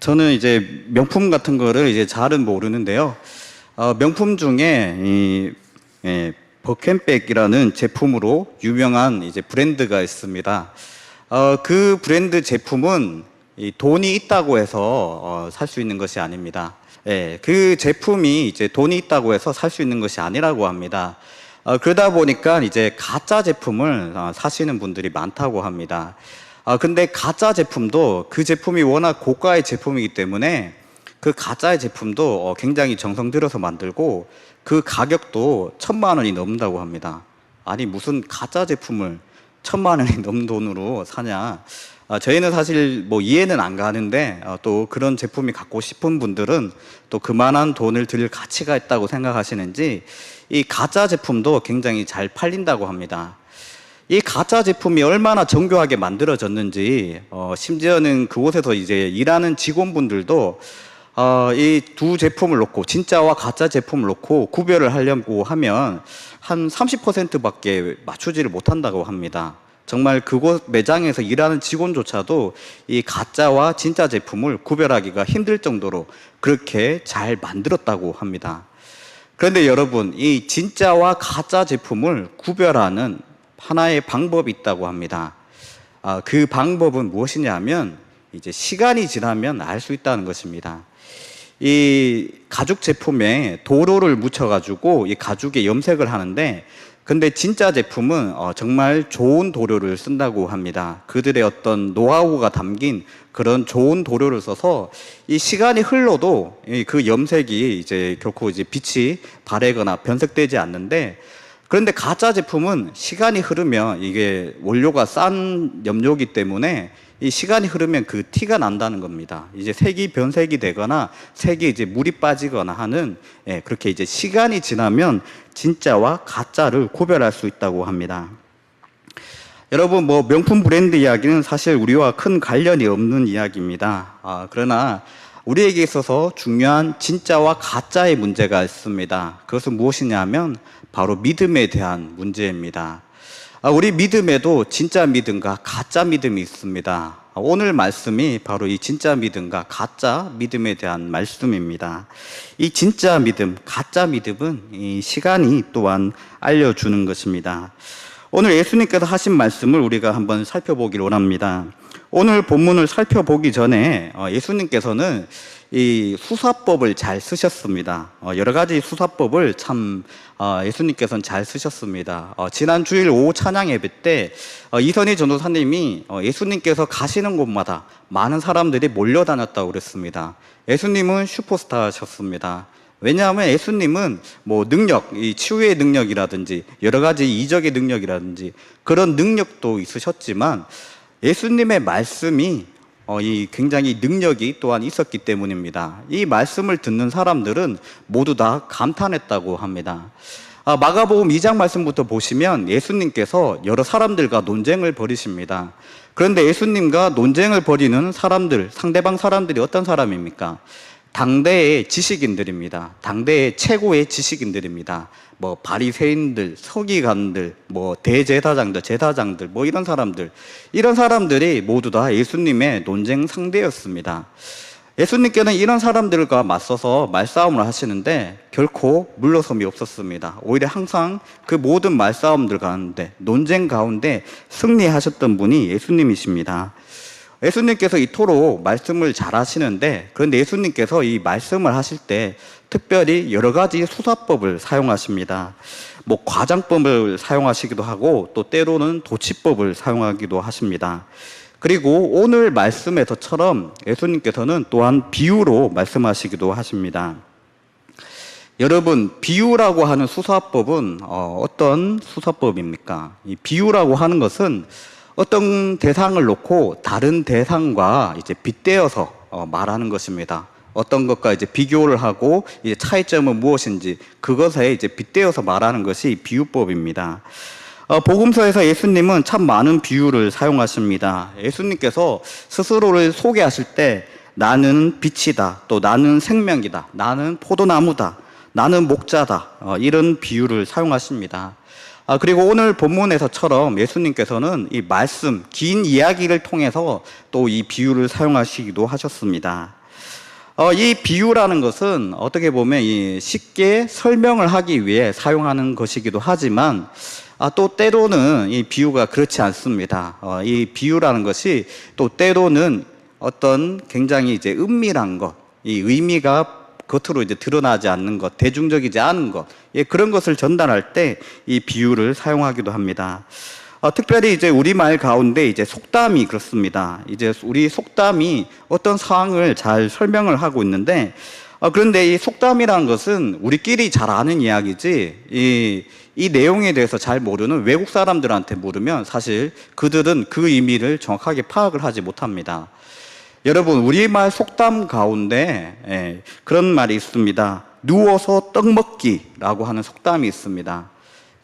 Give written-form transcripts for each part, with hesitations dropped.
저는 이제 명품 같은 거를 이제 잘은 모르는데요. 명품 중에 버켄백이라는 제품으로 유명한 이제 브랜드가 있습니다. 그 브랜드 제품은 이 돈이 있다고 해서 살 수 있는 것이 아닙니다. 예, 그 제품이 이제 돈이 있다고 해서 살 수 있는 것이 아니라고 합니다. 그러다 보니까 이제 가짜 제품을 사시는 분들이 많다고 합니다. 근데 가짜 제품도 그 제품이 워낙 고가의 제품이기 때문에 그 가짜의 제품도 굉장히 정성 들여서 만들고 그 가격도 1,000만 원이 넘는다고 합니다. 아니 무슨 가짜 제품을 1,000만 원이 넘는 돈으로 사냐. 저희는 사실 뭐 이해는 안 가는데 또 그런 제품이 갖고 싶은 분들은 또 그만한 돈을 들일 가치가 있다고 생각하시는지 이 가짜 제품도 굉장히 잘 팔린다고 합니다. 이 가짜 제품이 얼마나 정교하게 만들어졌는지 심지어는 그곳에서 이제 일하는 직원분들도 이 두 제품을 놓고 진짜와 가짜 제품을 놓고 구별을 하려고 하면 한 30%밖에 맞추지를 못한다고 합니다. 정말 그곳 매장에서 일하는 직원조차도 이 가짜와 진짜 제품을 구별하기가 힘들 정도로 그렇게 잘 만들었다고 합니다. 그런데 여러분, 이 진짜와 가짜 제품을 구별하는 하나의 방법이 있다고 합니다. 그 방법은 무엇이냐 하면 이제 시간이 지나면 알 수 있다는 것입니다. 이 가죽 제품에 도료를 묻혀가지고 이 가죽에 염색을 하는데 근데 진짜 제품은 정말 좋은 도료를 쓴다고 합니다. 그들의 어떤 노하우가 담긴 그런 좋은 도료를 써서 이 시간이 흘러도 그 염색이 이제 결코 이제 빛이 바래거나 변색되지 않는데 그런데 가짜 제품은 시간이 흐르면 이게 원료가 싼 염료이기 때문에 이 시간이 흐르면 그 티가 난다는 겁니다. 이제 색이 변색이 되거나 색이 이제 물이 빠지거나 하는 그렇게 이제 시간이 지나면 진짜와 가짜를 구별할 수 있다고 합니다. 여러분 뭐 명품 브랜드 이야기는 사실 우리와 큰 관련이 없는 이야기입니다. 그러나 우리에게 있어서 중요한 진짜와 가짜의 문제가 있습니다. 그것은 무엇이냐면 바로 믿음에 대한 문제입니다. 우리 믿음에도 진짜 믿음과 가짜 믿음이 있습니다. 오늘 말씀이 바로 이 진짜 믿음과 가짜 믿음에 대한 말씀입니다. 이 진짜 믿음, 가짜 믿음은 이 시간이 또한 알려주는 것입니다. 오늘 예수님께서 하신 말씀을 우리가 한번 살펴보기를 원합니다. 오늘 본문을 살펴보기 전에 예수님께서는 이 수사법을 잘 쓰셨습니다. 여러 가지 수사법을 참 예수님께서는 잘 쓰셨습니다. 지난 주일 오후 찬양 예배 때 이선희 전도사님이 예수님께서 가시는 곳마다 많은 사람들이 몰려다녔다고 그랬습니다. 예수님은 슈퍼스타셨습니다. 왜냐하면 예수님은 뭐 능력, 이 치유의 능력이라든지 여러 가지 이적의 능력이라든지 그런 능력도 있으셨지만 예수님의 말씀이 이 굉장히 능력이 또한 있었기 때문입니다. 이 말씀을 듣는 사람들은 모두 다 감탄했다고 합니다. 마가복음 2장 말씀부터 보시면 예수님께서 여러 사람들과 논쟁을 벌이십니다. 그런데 예수님과 논쟁을 벌이는 사람들, 상대방 사람들이 어떤 사람입니까? 당대의 지식인들입니다. 당대의 최고의 지식인들입니다. 뭐 바리새인들, 서기관들, 뭐 대제사장들, 제사장들, 뭐 이런 사람들이 모두 다 예수님의 논쟁 상대였습니다. 예수님께는 이런 사람들과 맞서서 말싸움을 하시는데 결코 물러섬이 없었습니다. 오히려 항상 그 모든 말싸움들 가운데, 논쟁 가운데 승리하셨던 분이 예수님이십니다. 예수님께서 이토록 말씀을 잘 하시는데 그런데 예수님께서 이 말씀을 하실 때 특별히 여러 가지 수사법을 사용하십니다. 뭐 과장법을 사용하시기도 하고 또 때로는 도치법을 사용하기도 하십니다. 그리고 오늘 말씀에서처럼 예수님께서는 또한 비유로 말씀하시기도 하십니다. 여러분, 비유라고 하는 수사법은 어떤 수사법입니까? 이 비유라고 하는 것은 어떤 대상을 놓고 다른 대상과 이제 빗대어서 말하는 것입니다. 어떤 것과 이제 비교를 하고 이제 차이점은 무엇인지 그것에 이제 빗대어서 말하는 것이 비유법입니다. 복음서에서 예수님은 참 많은 비유를 사용하십니다. 예수님께서 스스로를 소개하실 때 나는 빛이다, 또 나는 생명이다, 나는 포도나무다, 나는 목자다, 이런 비유를 사용하십니다. 그리고 오늘 본문에서처럼 예수님께서는 이 말씀, 긴 이야기를 통해서 또 이 비유를 사용하시기도 하셨습니다. 이 비유라는 것은 어떻게 보면 쉽게 설명을 하기 위해 사용하는 것이기도 하지만 또 때로는 이 비유가 그렇지 않습니다. 이 비유라는 것이 또 때로는 어떤 굉장히 이제 은밀한 것, 이 의미가 겉으로 이제 드러나지 않는 것, 대중적이지 않은 것, 그런 것을 전달할 때 이 비유를 사용하기도 합니다. 특별히 이제 우리말 가운데 이제 속담이 그렇습니다. 이제 우리 속담이 어떤 상황을 잘 설명을 하고 있는데, 그런데 이 속담이라는 것은 우리끼리 잘 아는 이야기지, 이 내용에 대해서 잘 모르는 외국 사람들한테 물으면 사실 그들은 그 의미를 정확하게 파악을 하지 못합니다. 여러분, 우리말 속담 가운데 그런 말이 있습니다. 누워서 떡 먹기라고 하는 속담이 있습니다.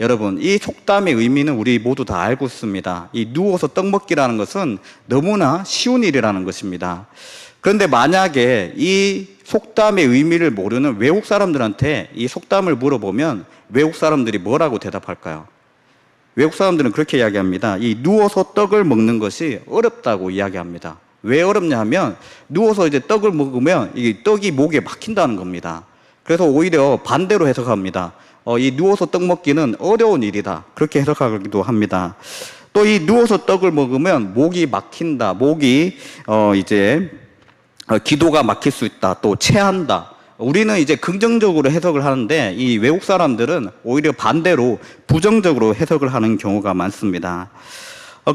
여러분, 이 속담의 의미는 우리 모두 다 알고 있습니다. 이 누워서 떡 먹기라는 것은 너무나 쉬운 일이라는 것입니다. 그런데 만약에 이 속담의 의미를 모르는 외국 사람들한테 이 속담을 물어보면 외국 사람들이 뭐라고 대답할까요? 외국 사람들은 그렇게 이야기합니다. 이 누워서 떡을 먹는 것이 어렵다고 이야기합니다. 왜 어렵냐 하면 누워서 이제 떡을 먹으면 이 떡이 목에 막힌다는 겁니다. 그래서 오히려 반대로 해석합니다. 이 누워서 떡 먹기는 어려운 일이다. 그렇게 해석하기도 합니다. 또 이 누워서 떡을 먹으면 목이 막힌다. 목이 기도가 막힐 수 있다. 또 체한다. 우리는 이제 긍정적으로 해석을 하는데 이 외국 사람들은 오히려 반대로 부정적으로 해석을 하는 경우가 많습니다.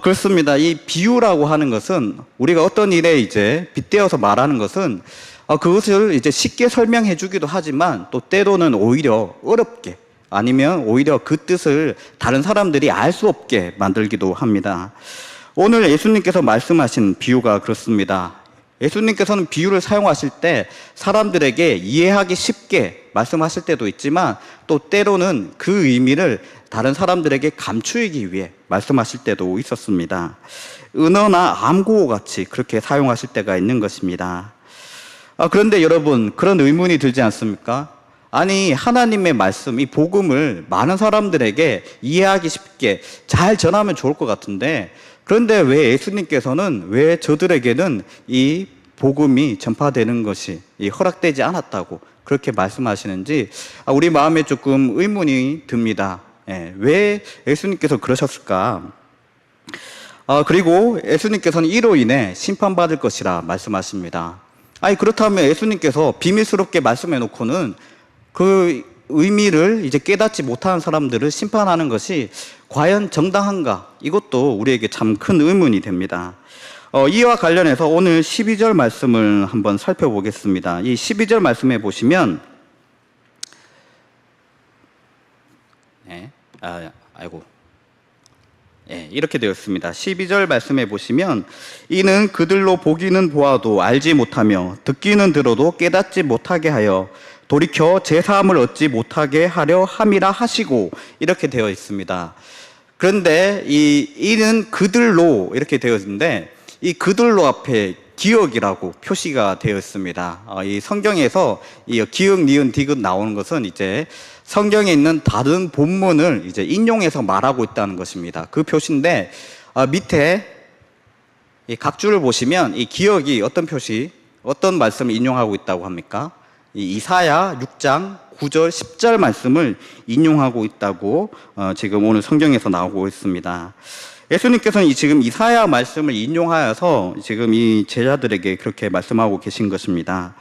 그렇습니다. 이 비유라고 하는 것은 우리가 어떤 일에 이제 빗대어서 말하는 것은 그것을 이제 쉽게 설명해 주기도 하지만 또 때로는 오히려 어렵게 아니면 오히려 그 뜻을 다른 사람들이 알 수 없게 만들기도 합니다. 오늘 예수님께서 말씀하신 비유가 그렇습니다. 예수님께서는 비유를 사용하실 때 사람들에게 이해하기 쉽게 말씀하실 때도 있지만 또 때로는 그 의미를 다른 사람들에게 감추기 위해 말씀하실 때도 있었습니다. 은어나 암고어 같이 그렇게 사용하실 때가 있는 것입니다. 그런데 여러분, 그런 의문이 들지 않습니까? 아니, 하나님의 말씀, 이 복음을 많은 사람들에게 이해하기 쉽게 잘 전하면 좋을 것 같은데, 그런데 왜 예수님께서는 왜 저들에게는 이 복음이 전파되는 것이 허락되지 않았다고 그렇게 말씀하시는지 우리 마음에 조금 의문이 듭니다. 왜 예수님께서 그러셨을까? 그리고 예수님께서는 이로 인해 심판받을 것이라 말씀하십니다. 그렇다면 예수님께서 비밀스럽게 말씀해 놓고는 그 의미를 이제 깨닫지 못하는 사람들을 심판하는 것이 과연 정당한가? 이것도 우리에게 참 큰 의문이 됩니다. 이와 관련해서 오늘 12절 말씀을 한번 살펴보겠습니다. 이 12절 말씀에 보시면, 이렇게 되어 있습니다. 12절 말씀에 보시면, 이는 그들로 보기는 보아도 알지 못하며 듣기는 들어도 깨닫지 못하게 하여 돌이켜 제사함을 얻지 못하게 하려 함이라 하시고, 이렇게 되어 있습니다. 그런데 이는 그들로 이렇게 되어 있는데 이 그들로 앞에 기억이라고 표시가 되어 있습니다. 이 성경에서 이 기억, 니은, 디귿 나오는 것은 이제 성경에 있는 다른 본문을 이제 인용해서 말하고 있다는 것입니다. 그 표시인데 밑에 이 각줄을 보시면 이 기억이 어떤 표시, 어떤 말씀을 인용하고 있다고 합니까? 이 이사야 6장 9절, 10절 말씀을 인용하고 있다고 지금 오늘 성경에서 나오고 있습니다. 예수님께서는 지금 이사야 말씀을 인용하여서 지금 이 제자들에게 그렇게 말씀하고 계신 것입니다.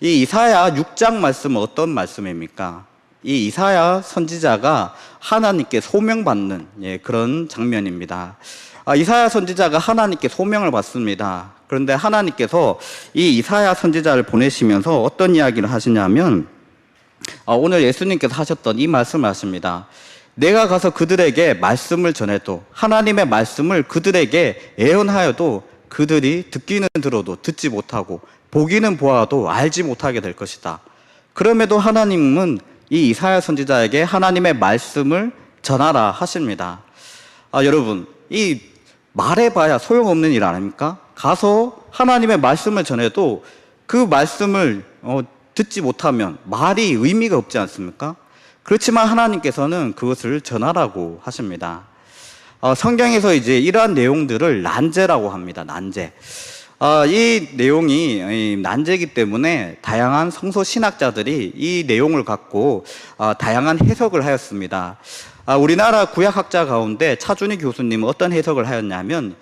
이 이사야 6장 말씀은 어떤 말씀입니까? 이 이사야 선지자가 하나님께 소명받는 그런 장면입니다. 이사야 선지자가 하나님께 소명을 받습니다. 그런데 하나님께서 이 이사야 선지자를 보내시면서 어떤 이야기를 하시냐면 오늘 예수님께서 하셨던 이 말씀을 하십니다. 내가 가서 그들에게 말씀을 전해도 하나님의 말씀을 그들에게 예언하여도 그들이 듣기는 들어도 듣지 못하고 보기는 보아도 알지 못하게 될 것이다. 그럼에도 하나님은 이 이사야 선지자에게 하나님의 말씀을 전하라 하십니다. 여러분, 이 말해봐야 소용없는 일 아닙니까? 가서 하나님의 말씀을 전해도 그 말씀을 듣지 못하면 말이 의미가 없지 않습니까? 그렇지만 하나님께서는 그것을 전하라고 하십니다. 성경에서 이제 이러한 내용들을 난제라고 합니다. 난제. 이 내용이 난제이기 때문에 다양한 성서 신학자들이 이 내용을 갖고 다양한 해석을 하였습니다. 우리나라 구약학자 가운데 차준희 교수님은 어떤 해석을 하였냐면,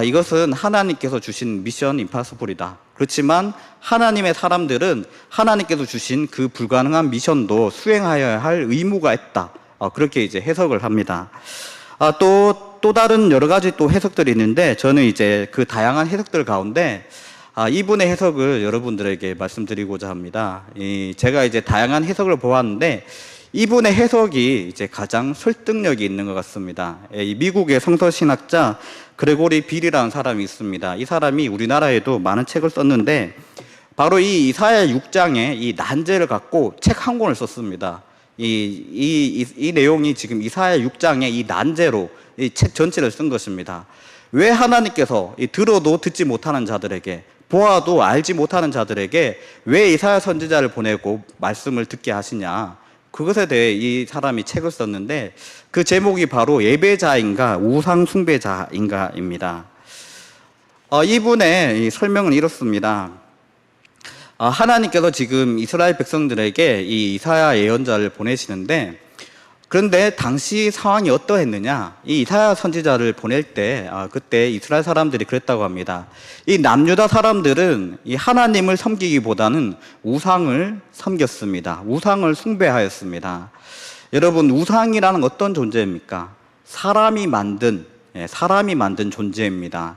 이것은 하나님께서 주신 미션 임파서블이다. 그렇지만 하나님의 사람들은 하나님께서 주신 그 불가능한 미션도 수행하여야 할 의무가 있다. 그렇게 이제 해석을 합니다. 또 다른 여러 가지 또 해석들이 있는데, 저는 이제 그 다양한 해석들 가운데 이분의 해석을 여러분들에게 말씀드리고자 합니다. 제가 이제 다양한 해석을 보았는데 이분의 해석이 이제 가장 설득력이 있는 것 같습니다. 이 미국의 성서신학자 그레고리 빌이라는 사람이 있습니다. 이 사람이 우리나라에도 많은 책을 썼는데 바로 이 이사야 6장의 이 난제를 갖고 책 한 권을 썼습니다. 이 내용이 지금 이사야 6장의 이 난제로 이 책 전체를 쓴 것입니다. 왜 하나님께서 들어도 듣지 못하는 자들에게, 보아도 알지 못하는 자들에게 왜 이사야 선지자를 보내고 말씀을 듣게 하시냐, 그것에 대해 이 사람이 책을 썼는데 그 제목이 바로 예배자인가 우상 숭배자인가입니다. 이분의 설명은 이렇습니다. 하나님께서 지금 이스라엘 백성들에게 이 이사야 예언자를 보내시는데, 그런데 당시 상황이 어떠했느냐, 이 이사야 선지자를 보낼 때 그때 이스라엘 사람들이 그랬다고 합니다. 이 남유다 사람들은 이 하나님을 섬기기보다는 우상을 섬겼습니다. 우상을 숭배하였습니다. 여러분, 우상이라는 어떤 존재입니까? 사람이 만든 존재입니다.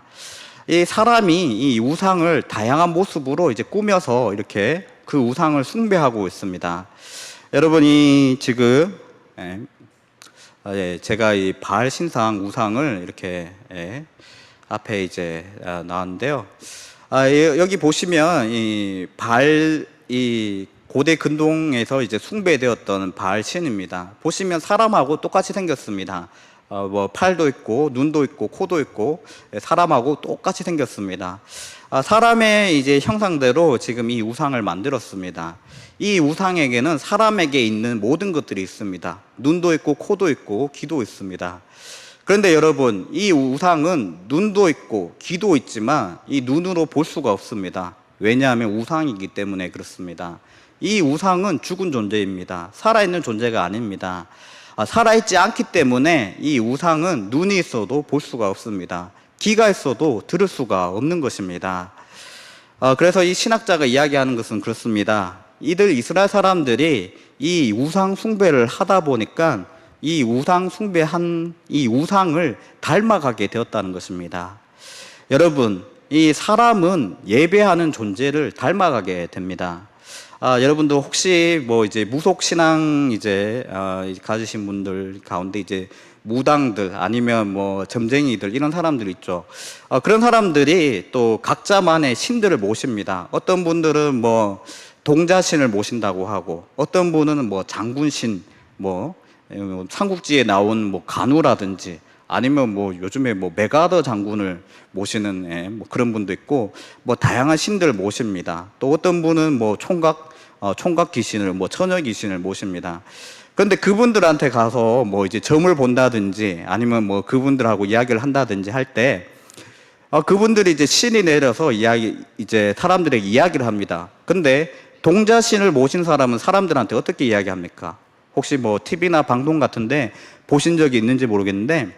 이 사람이 이 우상을 다양한 모습으로 이제 꾸며서 이렇게 그 우상을 숭배하고 있습니다. 여러분이 지금 제가 이 바알 신상 우상을 이렇게 앞에 이제 나왔는데요. 여기 보시면 이 바알, 이 고대 근동에서 이제 숭배되었던 바알 신입니다. 보시면 사람하고 똑같이 생겼습니다. 뭐 팔도 있고 눈도 있고 코도 있고 사람하고 똑같이 생겼습니다. 사람의 이제 형상대로 지금 이 우상을 만들었습니다. 이 우상에게는 사람에게 있는 모든 것들이 있습니다. 눈도 있고 코도 있고 귀도 있습니다. 그런데 여러분, 이 우상은 눈도 있고 귀도 있지만 이 눈으로 볼 수가 없습니다. 왜냐하면 우상이기 때문에 그렇습니다. 이 우상은 죽은 존재입니다. 살아있는 존재가 아닙니다. 살아있지 않기 때문에 이 우상은 눈이 있어도 볼 수가 없습니다. 귀가 있어도 들을 수가 없는 것입니다. 그래서 이 신학자가 이야기하는 것은 그렇습니다. 이들 이스라엘 사람들이 이 우상 숭배를 하다 보니까 이 우상 숭배한 이 우상을 닮아가게 되었다는 것입니다. 여러분, 이 사람은 예배하는 존재를 닮아가게 됩니다. 여러분도 혹시 뭐 이제 무속 신앙 이제 가지신 분들 가운데 이제 무당들 아니면 뭐 점쟁이들 이런 사람들 있죠. 그런 사람들이 또 각자만의 신들을 모십니다. 어떤 분들은 뭐 동자신을 모신다고 하고, 어떤 분은 뭐 장군신, 뭐 삼국지에 나온 뭐 간우라든지, 아니면 뭐 요즘에 뭐 메가더 장군을 모시는 뭐 그런 분도 있고, 뭐 다양한 신들을 모십니다. 또 어떤 분은 뭐 총각 귀신을, 뭐 처녀 귀신을 모십니다. 그런데 그분들한테 가서 뭐 이제 점을 본다든지 아니면 뭐 그분들하고 이야기를 한다든지 할 때 그분들이 이제 신이 내려서 이제 사람들에게 이야기를 합니다. 근데 동자신을 모신 사람은 사람들한테 어떻게 이야기합니까? 혹시 뭐 TV나 방송 같은데 보신 적이 있는지 모르겠는데,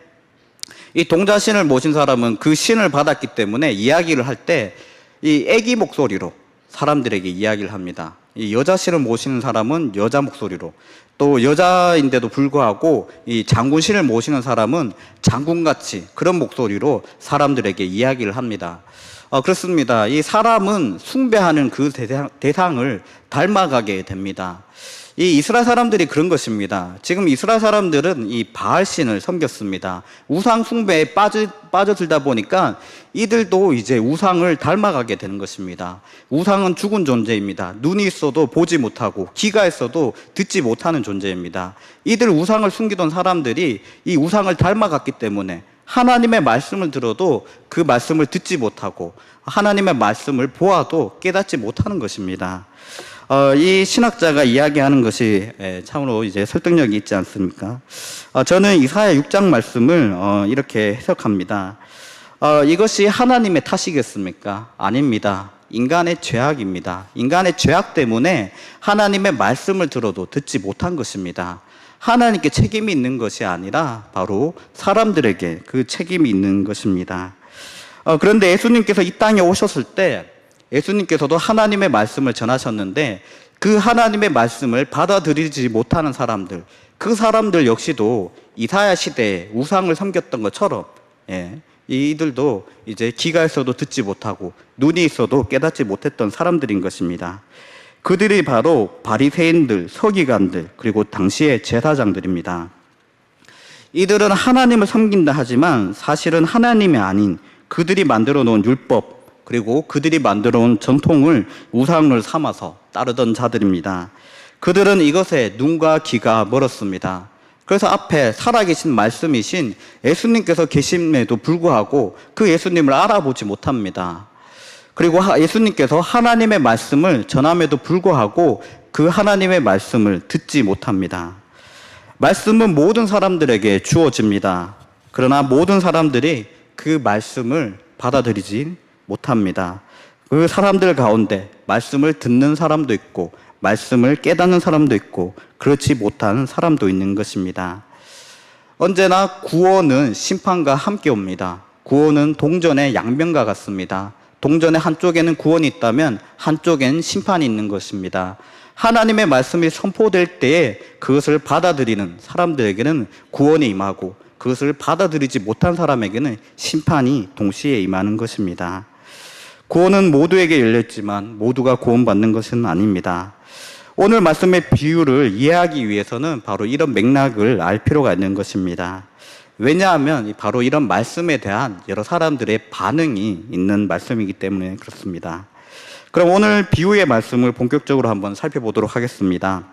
이 동자신을 모신 사람은 그 신을 받았기 때문에 이야기를 할 때 이 애기 목소리로 사람들에게 이야기를 합니다. 이 여자신을 모시는 사람은 여자 목소리로, 또 여자인데도 불구하고 이 장군신을 모시는 사람은 장군같이 그런 목소리로 사람들에게 이야기를 합니다. 그렇습니다. 이 사람은 숭배하는 그 대상을 닮아가게 됩니다. 이 이스라엘 사람들이 그런 것입니다. 지금 이스라엘 사람들은 이 바알신을 섬겼습니다. 우상 숭배에 빠져들다 보니까 이들도 이제 우상을 닮아가게 되는 것입니다. 우상은 죽은 존재입니다. 눈이 있어도 보지 못하고 귀가 있어도 듣지 못하는 존재입니다. 이들 우상을 숨기던 사람들이 이 우상을 닮아갔기 때문에 하나님의 말씀을 들어도 그 말씀을 듣지 못하고, 하나님의 말씀을 보아도 깨닫지 못하는 것입니다. 이 신학자가 이야기하는 것이 참으로 이제 설득력이 있지 않습니까? 저는 이사야 6장 말씀을 이렇게 해석합니다. 이것이 하나님의 탓이겠습니까? 아닙니다. 인간의 죄악입니다. 인간의 죄악 때문에 하나님의 말씀을 들어도 듣지 못한 것입니다. 하나님께 책임이 있는 것이 아니라 바로 사람들에게 그 책임이 있는 것입니다. 그런데 예수님께서 이 땅에 오셨을 때 예수님께서도 하나님의 말씀을 전하셨는데 그 하나님의 말씀을 받아들이지 못하는 사람들, 그 사람들 역시도 이사야 시대에 우상을 섬겼던 것처럼 이들도 이제 귀가 있어도 듣지 못하고 눈이 있어도 깨닫지 못했던 사람들인 것입니다. 그들이 바로 바리새인들, 서기관들, 그리고 당시의 제사장들입니다. 이들은 하나님을 섬긴다 하지만 사실은 하나님이 아닌 그들이 만들어 놓은 율법, 그리고 그들이 만들어 놓은 전통을 우상을 삼아서 따르던 자들입니다. 그들은 이것에 눈과 귀가 멀었습니다. 그래서 앞에 살아계신 말씀이신 예수님께서 계심에도 불구하고 그 예수님을 알아보지 못합니다. 그리고 예수님께서 하나님의 말씀을 전함에도 불구하고 그 하나님의 말씀을 듣지 못합니다. 말씀은 모든 사람들에게 주어집니다. 그러나 모든 사람들이 그 말씀을 받아들이지 못합니다. 그 사람들 가운데 말씀을 듣는 사람도 있고 말씀을 깨닫는 사람도 있고 그렇지 못한 사람도 있는 것입니다. 언제나 구원은 심판과 함께 옵니다. 구원은 동전의 양면과 같습니다. 동전의 한쪽에는 구원이 있다면 한쪽엔 심판이 있는 것입니다. 하나님의 말씀이 선포될 때에 그것을 받아들이는 사람들에게는 구원이 임하고 그것을 받아들이지 못한 사람에게는 심판이 동시에 임하는 것입니다. 구원은 모두에게 열렸지만 모두가 구원받는 것은 아닙니다. 오늘 말씀의 비유를 이해하기 위해서는 바로 이런 맥락을 알 필요가 있는 것입니다. 왜냐하면 바로 이런 말씀에 대한 여러 사람들의 반응이 있는 말씀이기 때문에 그렇습니다. 그럼 오늘 비유의 말씀을 본격적으로 한번 살펴보도록 하겠습니다.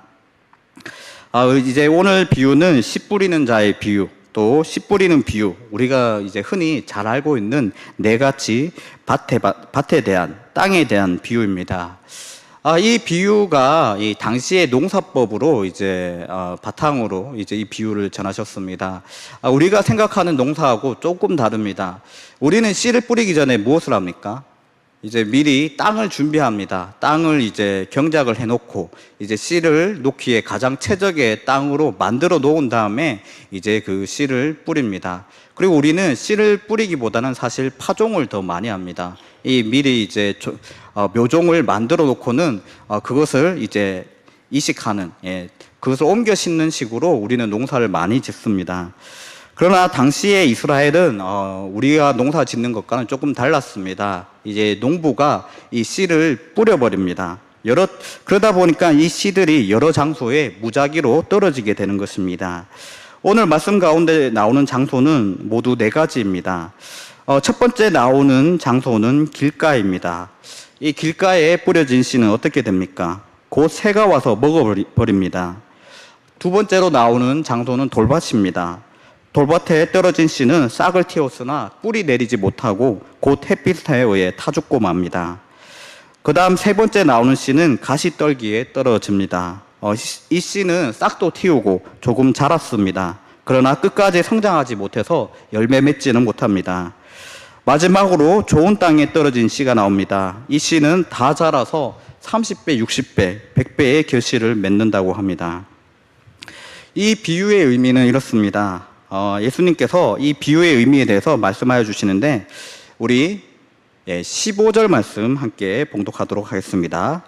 이제 오늘 비유는 씨 뿌리는 자의 비유, 또 씨 뿌리는 비유, 우리가 이제 흔히 잘 알고 있는 네 가지 밭에 대한, 땅에 대한 비유입니다. 이 비유가 이 당시의 농사법으로 이제 바탕으로 이제 이 비유를 전하셨습니다. 우리가 생각하는 농사하고 조금 다릅니다. 우리는 씨를 뿌리기 전에 무엇을 합니까? 이제 미리 땅을 준비합니다. 땅을 이제 경작을 해놓고 이제 씨를 놓기에 가장 최적의 땅으로 만들어 놓은 다음에 이제 그 씨를 뿌립니다. 그리고 우리는 씨를 뿌리기보다는 사실 파종을 더 많이 합니다. 이 미리 이제 묘종을 만들어 놓고는 그것을 이제 이식하는, 그것을 옮겨 심는 식으로 우리는 농사를 많이 짓습니다. 그러나 당시에 이스라엘은 우리가 농사 짓는 것과는 조금 달랐습니다. 이제 농부가 이 씨를 뿌려버립니다. 그러다 보니까 이 씨들이 여러 장소에 무작위로 떨어지게 되는 것입니다. 오늘 말씀 가운데 나오는 장소는 모두 네 가지입니다. 첫 번째 나오는 장소는 길가입니다. 이 길가에 뿌려진 씨는 어떻게 됩니까? 곧 새가 와서 먹어버립니다. 두 번째로 나오는 장소는 돌밭입니다. 돌밭에 떨어진 씨는 싹을 틔웠으나 뿌리 내리지 못하고 곧 햇빛에 의해 타 죽고 맙니다. 그 다음 세 번째 나오는 씨는 가시떨기에 떨어집니다. 이 씨는 싹도 틔우고 조금 자랐습니다. 그러나 끝까지 성장하지 못해서 열매 맺지는 못합니다. 마지막으로 좋은 땅에 떨어진 씨가 나옵니다. 이 씨는 다 자라서 30배, 60배, 100배의 결실을 맺는다고 합니다. 이 비유의 의미는 이렇습니다. 예수님께서 이 비유의 의미에 대해서 말씀하여 주시는데 우리 15절 말씀 함께 봉독하도록 하겠습니다.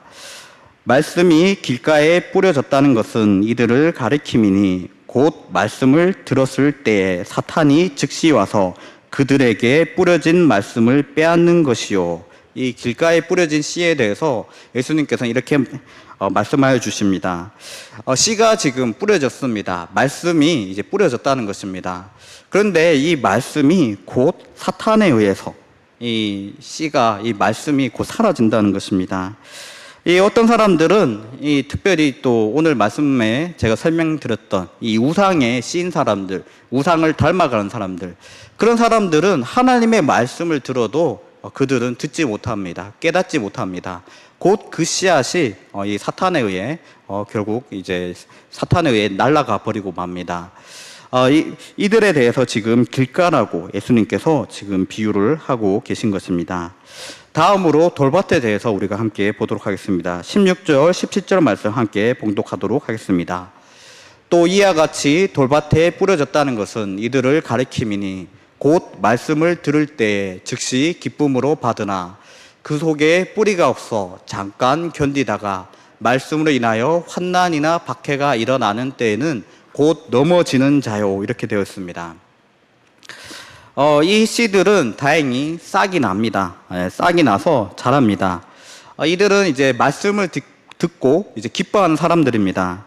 말씀이 길가에 뿌려졌다는 것은 이들을 가리킴이니 곧 말씀을 들었을 때에 사탄이 즉시 와서 그들에게 뿌려진 말씀을 빼앗는 것이요. 이 길가에 뿌려진 씨에 대해서 예수님께서는 이렇게 말씀하여 주십니다. 씨가 지금 뿌려졌습니다. 말씀이 이제 뿌려졌다는 것입니다. 그런데 이 말씀이 곧 사탄에 의해서 이 씨가, 이 말씀이 곧 사라진다는 것입니다. 이 어떤 사람들은 특별히 또 오늘 말씀에 제가 설명드렸던 이 우상에 씌인 사람들, 우상을 닮아가는 사람들, 그런 사람들은 하나님의 말씀을 들어도 그들은 듣지 못합니다. 깨닫지 못합니다. 곧 그 씨앗이 이 사탄에 의해 결국 이제 사탄에 의해 날아가 버리고 맙니다. 이들에 대해서 지금 길가라고 예수님께서 지금 비유를 하고 계신 것입니다. 다음으로 돌밭에 대해서 우리가 함께 보도록 하겠습니다. 16절, 17절 말씀 함께 봉독하도록 하겠습니다. 또 이와 같이 돌밭에 뿌려졌다는 것은 이들을 가리킴이니 곧 말씀을 들을 때에 즉시 기쁨으로 받으나 그 속에 뿌리가 없어 잠깐 견디다가 말씀으로 인하여 환난이나 박해가 일어나는 때에는 곧 넘어지는 자요, 이렇게 되어 있습니다. 이 씨들은 다행히 싹이 납니다. 싹이 나서 자랍니다. 이들은 이제 말씀을 듣고 이제 기뻐하는 사람들입니다.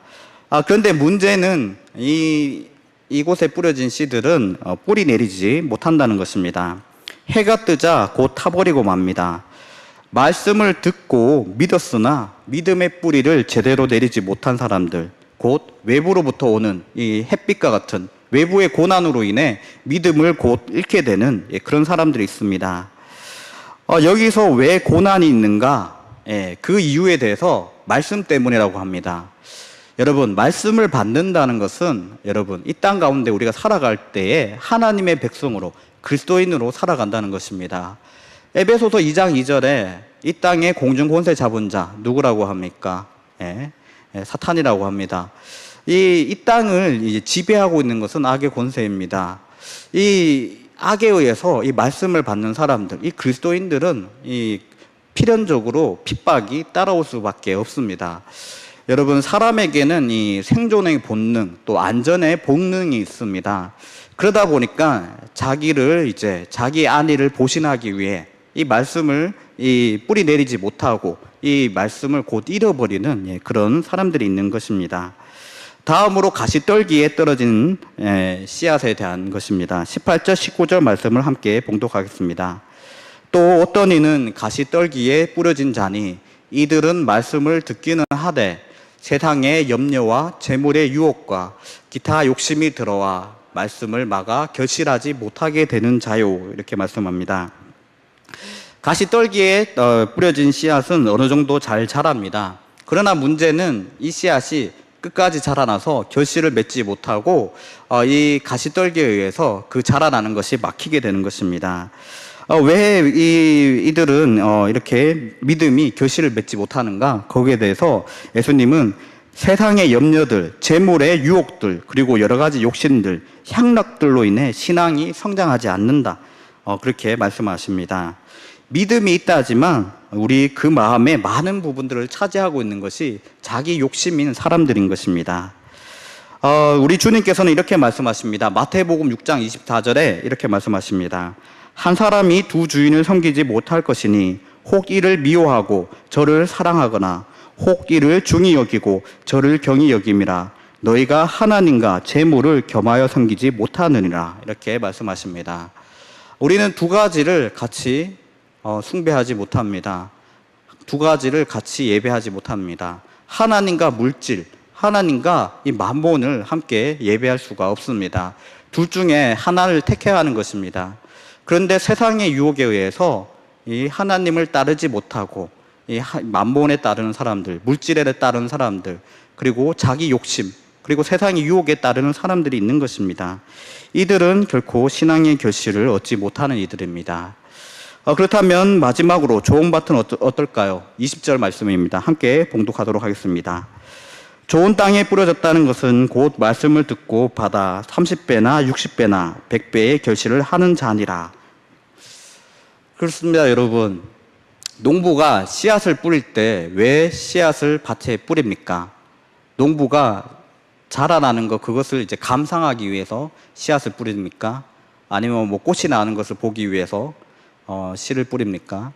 그런데 문제는 이곳에 뿌려진 씨들은 뿌리 내리지 못한다는 것입니다. 해가 뜨자 곧 타버리고 맙니다. 말씀을 듣고 믿었으나 믿음의 뿌리를 제대로 내리지 못한 사람들, 곧 외부로부터 오는 이 햇빛과 같은 외부의 고난으로 인해 믿음을 곧 잃게 되는 그런 사람들이 있습니다. 여기서 왜 고난이 있는가? 그 이유에 대해서 말씀 때문이라고 합니다. 여러분, 말씀을 받는다는 것은 여러분, 이 땅 가운데 우리가 살아갈 때에 하나님의 백성으로 그리스도인으로 살아간다는 것입니다. 에베소서 2장 2절에 이 땅에 공중 권세 잡은 자 누구라고 합니까? 사탄이라고 합니다. 이 땅을 이제 지배하고 있는 것은 악의 권세입니다. 이 악에 의해서 이 말씀을 받는 사람들, 이 그리스도인들은 이 필연적으로 핍박이 따라올 수밖에 없습니다. 여러분, 사람에게는 이 생존의 본능, 또 안전의 본능이 있습니다. 그러다 보니까 자기 안위를 보신하기 위해 이 말씀을 뿌리 내리지 못하고 이 말씀을 곧 잃어버리는 그런 사람들이 있는 것입니다. 다음으로 가시떨기에 떨어진 씨앗에 대한 것입니다. 18절, 19절 말씀을 함께 봉독하겠습니다. 또 어떤 이는 가시떨기에 뿌려진 자니 이들은 말씀을 듣기는 하되 세상의 염려와 재물의 유혹과 기타 욕심이 들어와 말씀을 막아 결실하지 못하게 되는 자요, 이렇게 말씀합니다. 가시떨기에 뿌려진 씨앗은 어느 정도 잘 자랍니다. 그러나 문제는 이 씨앗이 끝까지 자라나서 결실을 맺지 못하고 이 가시떨기에 의해서 그 자라나는 것이 막히게 되는 것입니다. 왜 이들은 이렇게 믿음이 결실을 맺지 못하는가? 거기에 대해서 예수님은 세상의 염려들, 재물의 유혹들, 그리고 여러 가지 욕심들, 향락들로 인해 신앙이 성장하지 않는다. 그렇게 말씀하십니다. 믿음이 있다 하지만 우리 그 마음의 많은 부분들을 차지하고 있는 것이 자기 욕심인 사람들인 것입니다. 우리 주님께서는 이렇게 말씀하십니다. 마태복음 6장 24절에 이렇게 말씀하십니다. 한 사람이 두 주인을 섬기지 못할 것이니 혹 이를 미워하고 저를 사랑하거나 혹 이를 중히 여기고 저를 경히 여김이라. 너희가 하나님과 재물을 겸하여 섬기지 못하느니라. 이렇게 말씀하십니다. 우리는 두 가지를 같이 숭배하지 못합니다. 두 가지를 같이 예배하지 못합니다. 하나님과 물질, 하나님과 이 만몬을 함께 예배할 수가 없습니다. 둘 중에 하나를 택해야 하는 것입니다. 그런데 세상의 유혹에 의해서 이 하나님을 따르지 못하고 이 만몬에 따르는 사람들, 물질에 따르는 사람들, 그리고 자기 욕심, 그리고 세상의 유혹에 따르는 사람들이 있는 것입니다. 이들은 결코 신앙의 결실을 얻지 못하는 이들입니다. 그렇다면 마지막으로 좋은 밭은 어떨까요? 20절 말씀입니다. 함께 봉독하도록 하겠습니다. 좋은 땅에 뿌려졌다는 것은 곧 말씀을 듣고 받아 30배나 60배나 100배의 결실을 하는 자니라. 그렇습니다, 여러분. 농부가 씨앗을 뿌릴 때 왜 씨앗을 밭에 뿌립니까? 농부가 자라나는 것, 그것을 이제 감상하기 위해서 씨앗을 뿌립니까? 아니면 뭐 꽃이 나는 것을 보기 위해서 씨를 뿌립니까?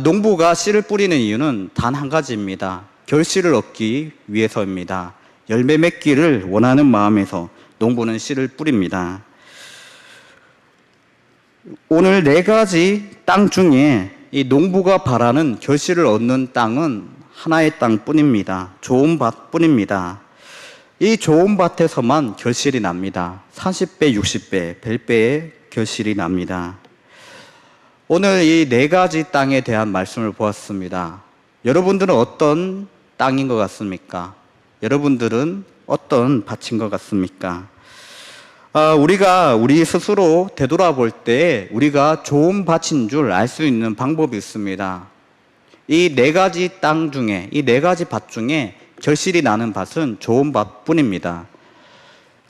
농부가 씨를 뿌리는 이유는 단 한 가지입니다. 결실을 얻기 위해서입니다. 열매 맺기를 원하는 마음에서 농부는 씨를 뿌립니다. 오늘 네 가지 땅 중에 이 농부가 바라는 결실을 얻는 땅은 하나의 땅뿐입니다. 좋은 밭뿐입니다. 이 좋은 밭에서만 결실이 납니다. 30배, 60배, 100배의 결실이 납니다. 오늘 이 네 가지 땅에 대한 말씀을 보았습니다. 여러분들은 어떤 땅인 것 같습니까? 여러분들은 어떤 밭인 것 같습니까? 우리가 우리 스스로 되돌아볼 때 우리가 좋은 밭인 줄 알 수 있는 방법이 있습니다. 이 네 가지 땅 중에, 이 네 가지 밭 중에 결실이 나는 밭은 좋은 밭뿐입니다.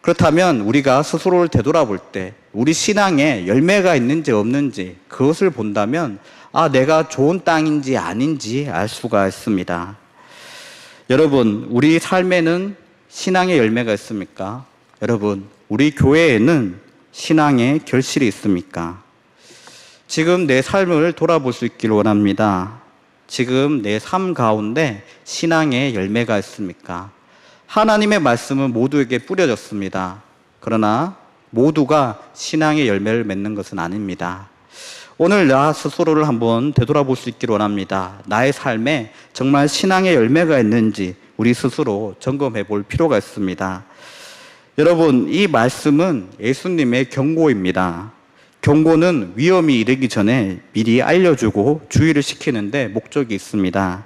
그렇다면 우리가 스스로를 되돌아볼 때 우리 신앙에 열매가 있는지 없는지 그것을 본다면 내가 좋은 땅인지 아닌지 알 수가 있습니다. 여러분, 우리 삶에는 신앙의 열매가 있습니까? 여러분, 우리 교회에는 신앙의 결실이 있습니까? 지금 내 삶을 돌아볼 수 있기를 원합니다. 지금 내 삶 가운데 신앙의 열매가 있습니까? 하나님의 말씀은 모두에게 뿌려졌습니다. 그러나 모두가 신앙의 열매를 맺는 것은 아닙니다. 오늘 나 스스로를 한번 되돌아볼 수 있기를 원합니다. 나의 삶에 정말 신앙의 열매가 있는지 우리 스스로 점검해 볼 필요가 있습니다. 여러분, 이 말씀은 예수님의 경고입니다. 경고는 위험이 이르기 전에 미리 알려주고 주의를 시키는데 목적이 있습니다.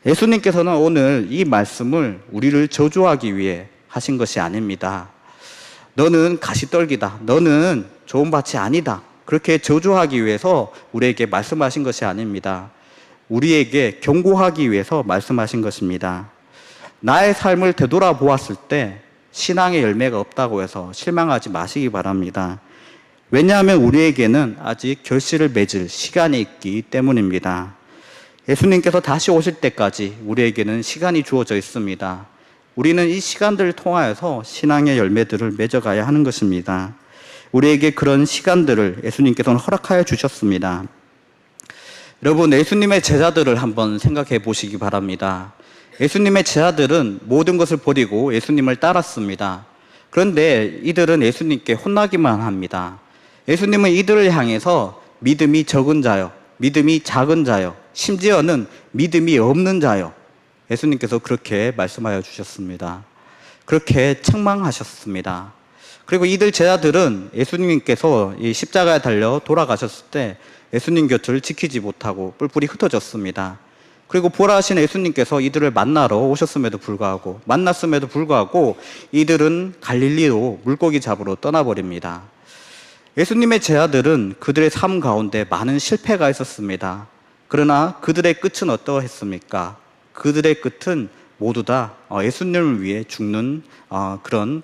예수님께서는 오늘 이 말씀을 우리를 저주하기 위해 하신 것이 아닙니다. 너는 가시떨기다. 너는 좋은 밭이 아니다. 그렇게 저주하기 위해서 우리에게 말씀하신 것이 아닙니다. 우리에게 경고하기 위해서 말씀하신 것입니다. 나의 삶을 되돌아보았을 때 신앙의 열매가 없다고 해서 실망하지 마시기 바랍니다. 왜냐하면 우리에게는 아직 결실을 맺을 시간이 있기 때문입니다. 예수님께서 다시 오실 때까지 우리에게는 시간이 주어져 있습니다. 우리는 이 시간들을 통하여서 신앙의 열매들을 맺어가야 하는 것입니다. 우리에게 그런 시간들을 예수님께서는 허락하여 주셨습니다. 여러분, 예수님의 제자들을 한번 생각해 보시기 바랍니다. 예수님의 제자들은 모든 것을 버리고 예수님을 따랐습니다. 그런데 이들은 예수님께 혼나기만 합니다. 예수님은 이들을 향해서 믿음이 적은 자요, 믿음이 작은 자요, 심지어는 믿음이 없는 자요, 예수님께서 그렇게 말씀하여 주셨습니다. 그렇게 책망하셨습니다. 그리고 이들 제자들은 예수님께서 이 십자가에 달려 돌아가셨을 때 예수님 곁을 지키지 못하고 뿔뿔이 흩어졌습니다. 그리고 부활하신 예수님께서 이들을 만났음에도 불구하고 이들은 갈릴리로 물고기 잡으러 떠나버립니다. 예수님의 제자들은 그들의 삶 가운데 많은 실패가 있었습니다. 그러나 그들의 끝은 어떠했습니까? 그들의 끝은 모두 다 예수님을 위해 죽는 그런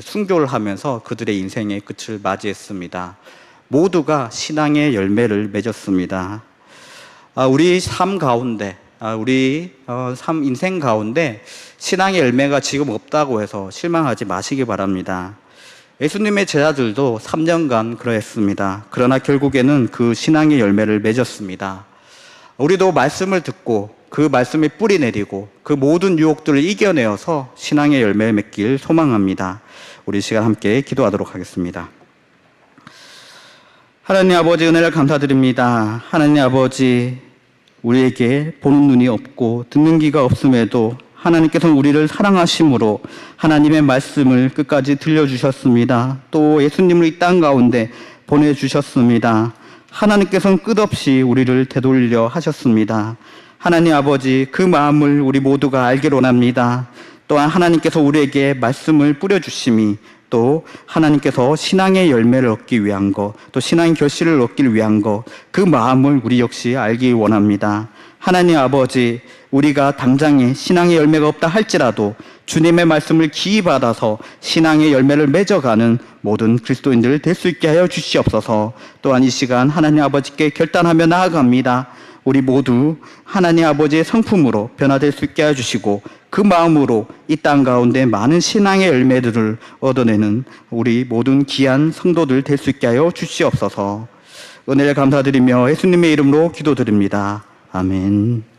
순교를 하면서 그들의 인생의 끝을 맞이했습니다. 모두가 신앙의 열매를 맺었습니다. 우리 삶 가운데, 우리 인생 가운데 신앙의 열매가 지금 없다고 해서 실망하지 마시기 바랍니다. 예수님의 제자들도 3년간 그러했습니다. 그러나 결국에는 그 신앙의 열매를 맺었습니다. 우리도 말씀을 듣고 그 말씀에 뿌리 내리고 그 모든 유혹들을 이겨내어서 신앙의 열매를 맺길 소망합니다. 우리 시간 함께 기도하도록 하겠습니다. 하나님 아버지, 은혜를 감사드립니다. 하나님 아버지, 우리에게 보는 눈이 없고 듣는 귀가 없음에도 하나님께서는 우리를 사랑하심으로 하나님의 말씀을 끝까지 들려주셨습니다. 또 예수님을 이 땅 가운데 보내주셨습니다. 하나님께서는 끝없이 우리를 되돌려 하셨습니다. 하나님 아버지, 그 마음을 우리 모두가 알기를 원합니다. 또한 하나님께서 우리에게 말씀을 뿌려주심이 또 하나님께서 신앙의 열매를 얻기 위한 것, 또 신앙의 결실을 얻기 위한 것, 그 마음을 우리 역시 알기 원합니다. 하나님 아버지, 우리가 당장에 신앙의 열매가 없다 할지라도 주님의 말씀을 기이 받아서 신앙의 열매를 맺어가는 모든 그리스도인들 될 수 있게 하여 주시옵소서. 또한 이 시간 하나님 아버지께 결단하며 나아갑니다. 우리 모두 하나님 아버지의 성품으로 변화될 수 있게 해주시고 그 마음으로 이 땅 가운데 많은 신앙의 열매들을 얻어내는 우리 모든 귀한 성도들 될 수 있게 하여 주시옵소서. 은혜를 감사드리며 예수님의 이름으로 기도드립니다. 아멘.